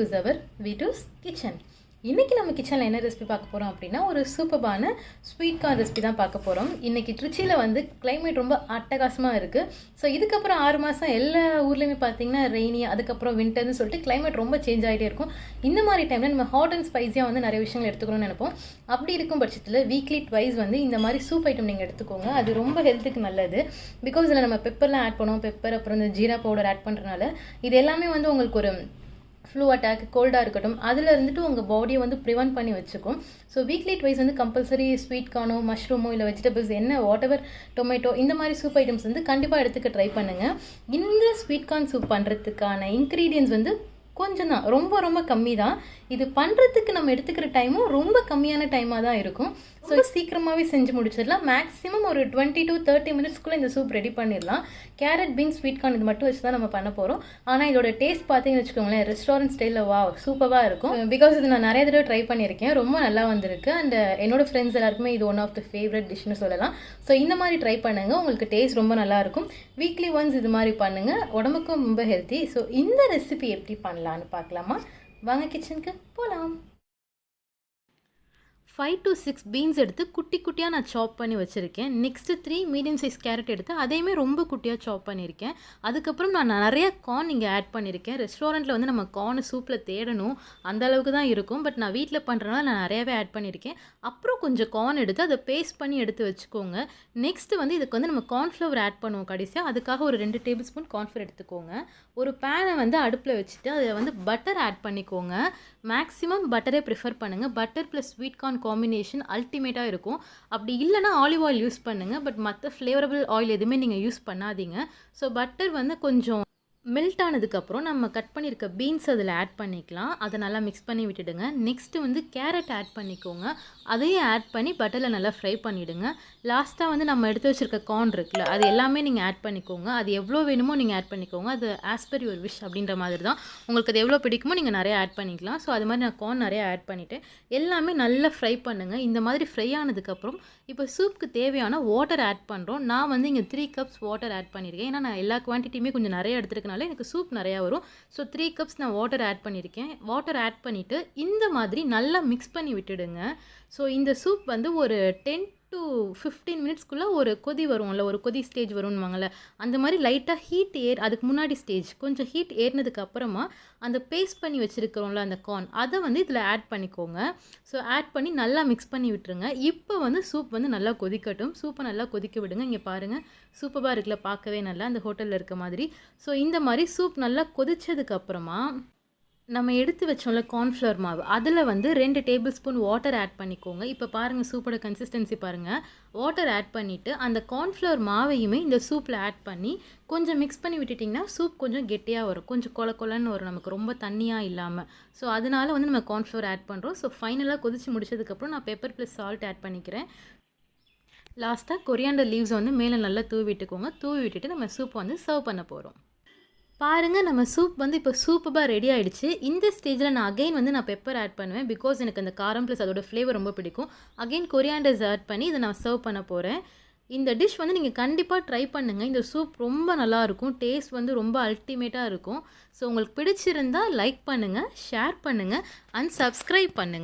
is our Vitu's Kitchen. இன்றைக்கி நம்ம கிச்சனில் என்ன ரெசிபி பார்க்க போகிறோம் அப்படின்னா ஒரு சூப்பரான ஸ்வீட் கார்ன் ரெசிபி தான் பார்க்க போகிறோம். இன்றைக்கி ட்ரிச்சியில் வந்து கிளைமேட் ரொம்ப அட்டகாசமாக இருக்குது. ஸோ இதுக்கப்புறம் 6 மாதம் எல்லா ஊர்லேயுமே பார்த்தீங்கன்னா ரெய்னி, அதுக்கப்புறம் வின்டர்னு சொல்லிட்டு கிளைமேட் ரொம்ப சேஞ்ச் ஆகிட்டே இருக்கும். இந்த மாதிரி டைமில் நம்ம ஹாட் அண்ட் ஸ்பைஸியாக வந்து நிறைய விஷயங்கள் எடுத்துக்கணும்னு நினைப்போம். அப்படி இருக்கும் பட்சத்தில் வீக்லி ட்வைஸ் வந்து இந்த மாதிரி சூப் ஐட்டம் நீங்கள் எடுத்துக்கோங்க. அது ரொம்ப ஹெல்த்துக்கு நல்லது. பிகாஸ் இதில் நம்ம பெப்பர்லாம் ஆட் பண்ணுவோம். பெப்பர் அப்புறம் இந்த ஜீரா பவுடர் ஆட் பண்ணுறதுனால இது எல்லாமே வந்து உங்களுக்கு ஒரு ஃப்ளூ அட்டாக், கோல்டாக இருக்கட்டும், அதில் இருந்துட்டு உங்கள் பாடியை வந்து ப்ரிவென்ட் பண்ணி வச்சுக்கும். ஸோ வீக்லி ட்வைஸ் வந்து கம்பல்சரி ஸ்வீட் கார்னோ, மஷ்ரூமோ, இல்லை வெஜிடபிள்ஸ் என்ன வாட் எவர், டொமேட்டோ, இந்த மாதிரி சூப் ஐட்டம்ஸ் வந்து கண்டிப்பாக எடுத்துக்க ட்ரை பண்ணுங்கள். இந்த ஸ்வீட் கார்ன் சூப் பண்ணுறதுக்கான இன்க்ரீடியன்ஸ் வந்து கொஞ்சம் தான், ரொம்ப ரொம்ப கம்மி தான். இது பண்ணுறதுக்கு நம்ம எடுத்துக்கிற டைமும் ரொம்ப கம்மியான டைமாக தான் இருக்கும். ஸோ சீக்கிரமாகவே செஞ்சு முடிச்சிடலாம். மேக்ஸிமம் ஒரு 20 to 30 மினிட்ஸ்க்குள்ளே இந்த சூப் ரெடி பண்ணிடலாம். கேரட், பீன்ஸ், ஸ்வீட் கார்ன் இது மட்டும் வச்சு தான் நம்ம பண்ண போகிறோம். ஆனால் இதோட டேஸ்ட் பார்த்தீங்கன்னு வச்சுக்கோங்களேன், ரெஸ்டாரண்ட் ஸ்டைலில் சூப்பராக இருக்கும். பிகாஸ் இது நான் நிறைய தடவை ட்ரை பண்ணியிருக்கேன், ரொம்ப நல்லா வந்திருக்கு. அண்ட் என்னோட ஃப்ரெண்ட்ஸ் எல்லாருக்குமே இது ஒன் ஆஃப் த ஃபேவரட் டிஷ்னு சொல்லலாம். ஸோ இந்த மாதிரி ட்ரை பண்ணுங்கள், உங்களுக்கு டேஸ்ட் ரொம்ப நல்லாயிருக்கும். வீக்லி ஒன்ஸ் இது மாதிரி பண்ணுங்கள், உடம்புக்கும் ரொம்ப ஹெல்த்தி. ஸோ இந்த ரெசிபி எப்படி பண்ணலான்னு பார்க்கலாமா? வாங்க கிச்சனுக்கு போகலாம். 5 to 6 பீன்ஸ் எடுத்து குட்டி குட்டியாக நான் சாப் பண்ணி வச்சுருக்கேன். நெக்ஸ்ட்டு 3 மீடியம் சைஸ் கேரட் எடுத்து அதையுமே ரொம்ப குட்டியாக சாப் பண்ணியிருக்கேன். அதுக்கப்புறம் நான் நிறைய கார்ன் இங்கே ஆட் பண்ணியிருக்கேன். ரெஸ்டாரண்ட்டில் வந்து நம்ம கார்னை சூப்பில் தேடணும், அந்த அளவுக்கு தான் இருக்கும். பட் நான் வீட்டில் பண்ணுறதுனால நான் நிறையாவே ஆட் பண்ணியிருக்கேன். அப்புறம் கொஞ்சம் கார்ன் எடுத்து அதை பேஸ்ட் பண்ணி எடுத்து வச்சுக்கோங்க. நெக்ஸ்ட்டு வந்து இதுக்கு வந்து நம்ம கார்ன்ஃப்ளவர் ஆட் பண்ணுவோம் கடைசியாக. அதுக்காக ஒரு 2 டேபிள் ஸ்பூன் கார்ன்ஃப்ளவர் எடுத்துக்கோங்க. ஒரு பேனை வந்து அடுப்பில் வச்சுட்டு அதில் வந்து பட்டர் ஆட் பண்ணிக்கோங்க. மேக்ஸிமம் பட்டரே ப்ரிஃபர் பண்ணுங்கள். Butter plus sweet corn combination அல்டிமேட்டாக இருக்கும். அப்படி இல்லைனா ஆலிவ் ஆயில் யூஸ் பண்ணுங்கள். பட் மற்ற ஃப்ளேவரபிள் ஆயில் எதுவுமே நீங்கள் யூஸ் பண்ணாதீங்க. ஸோ பட்டர் வந்து கொஞ்சம் மெல்ட் ஆனதுக்கப்புறம் நம்ம கட் பண்ணியிருக்க பீன்ஸ் அதில் ஆட் பண்ணிக்கலாம். அதை நல்லா மிக்ஸ் பண்ணி விட்டுடுங்க. நெக்ஸ்ட்டு வந்து கேரட் ஆட் பண்ணிக்கோங்க. அதையும் ஆட் பண்ணி பட்டரில் நல்லா ஃப்ரை பண்ணிவிடுங்க. லாஸ்ட்டாக வந்து நம்ம எடுத்து வச்சுருக்க கார்ன் இருக்குல்ல, அது எல்லாமே நீங்கள் ஆட் பண்ணிக்கோங்க. அது எவ்வளோ வேணுமோ நீங்கள் ஆட் பண்ணிக்கோங்க. அது ஆஸ் பர் யுவர் விஷ் அப்படின்ற மாதிரி தான். உங்களுக்கு அது எவ்வளோ பிடிக்குமோ நீங்கள் நிறையா ஆட் பண்ணிக்கலாம். ஸோ அது மாதிரி நான் கார்ன் நிறையா ஆட் பண்ணிவிட்டேன். எல்லாமே நல்லா ஃப்ரை பண்ணுங்கள். இந்த மாதிரி ஃப்ரை ஆனதுக்கப்புறம் இப்போ சூப்புக்கு தேவையான வாட்டர் ஆட் பண்ணுறோம். நான் வந்து இங்கே 3 கப்ஸ் வாட்டர் ஆட் பண்ணியிருக்கேன். ஏன்னா நான் எல்லா குவான்டிட்டியுமே கொஞ்சம் நிறைய எடுத்துருக்கனால எனக்கு சூப் நிறையா வரும். ஸோ 3 கப்ஸ் நான் வாட்டர் ஆட் பண்ணியிருக்கேன். வாட்டர் ஆட் பண்ணிவிட்டு இந்த மாதிரி நல்லா மிக்ஸ் பண்ணி விட்டுடுங்க. ஸோ இந்த சூப் வந்து ஒரு 10 to 15 மினிட்ஸ்க்குள்ளே ஒரு கொதி வரும்ல, ஒரு கொதி ஸ்டேஜ் வரும்னுவாங்கள்ல, அந்த மாதிரி லைட்டாக ஹீட் அதுக்கு முன்னாடி ஸ்டேஜ் கொஞ்சம் ஹீட் ஏறினதுக்கு அப்புறமா அந்த பேஸ்ட் பண்ணி வச்சுருக்கிறோம்ல அந்த கார்ன், அதை வந்து இதில் ஆட் பண்ணிக்கோங்க. ஸோ ஆட் பண்ணி நல்லா மிக்ஸ் பண்ணி விட்டுருங்க. இப்போ வந்து சூப் வந்து நல்லா கொதிக்கட்டும். சூப்பை நல்லா கொதிக்க விடுங்க. இங்கே பாருங்கள், சூப்பராக இருக்குல்ல, பார்க்கவே நல்லா அந்த ஹோட்டலில் இருக்க மாதிரி. ஸோ இந்த மாதிரி சூப் நல்லா கொதிச்சதுக்கப்புறமா நம்ம எடுத்து வச்சோம்ல கார்ன்ஃப்ளவர் மாவு, அதில் வந்து 2 டேபிள் ஸ்பூன் வாட்டர் ஆட் பண்ணிக்கோங்க. இப்போ பாருங்கள் சூப்போட கன்சிஸ்டன்சி பாருங்கள். வாட்டர் ஆட் பண்ணிவிட்டு அந்த கார்ன்ஃப்ளவர் மாவையுமே இந்த சூப்பில் ஆட் பண்ணி கொஞ்சம் மிக்ஸ் பண்ணி விட்டுட்டிங்கன்னா சூப் கொஞ்சம் கெட்டியாக வரும், கொஞ்சம் கொலன்னு வரும், நமக்கு ரொம்ப தண்ணியாக இல்லாமல். ஸோ அதனால வந்து நம்ம கார்ன்ஃப்ளவர் ஆட் பண்ணுறோம். ஸோ ஃபைனலாக கொதிச்சு முடிச்சதுக்கப்புறம் நான் பெப்பர் ப்ளஸ் சால்ட் ஆட் பண்ணிக்கிறேன். லாஸ்ட்டாக கொரியாண்டர் லீவ்ஸ் வந்து மேலே நல்லா தூவி விட்டுக்கோங்க. தூவி விட்டுட்டு நம்ம சூப் வந்து சர்வ் பண்ண போகிறோம். பாருங்கள், நம்ம சூப் வந்து இப்போ சூப்பராக ரெடி ஆகிடுச்சு. இந்த ஸ்டேஜில் நான் அகைன் வந்து நான் பெப்பர் ஆட் பண்ணுவேன். பிகாஸ் எனக்கு அந்த காரம் ப்ளஸ் அதோட ஃப்ளேவர் ரொம்ப பிடிக்கும். அகைன் கொரியாண்டர்ஸ் ஆட் பண்ணி இதை நான் சர்வ் பண்ண போகிறேன். இந்த டிஷ் வந்து நீங்கள் கண்டிப்பாக ட்ரை பண்ணுங்கள். இந்த சூப் ரொம்ப நல்லாயிருக்கும். டேஸ்ட் வந்து ரொம்ப அல்டிமேட்டாக இருக்கும். ஸோ உங்களுக்கு பிடிச்சிருந்தால் லைக் பண்ணுங்கள், ஷேர் பண்ணுங்கள் அண்ட் சப்ஸ்கிரைப் பண்ணுங்கள்.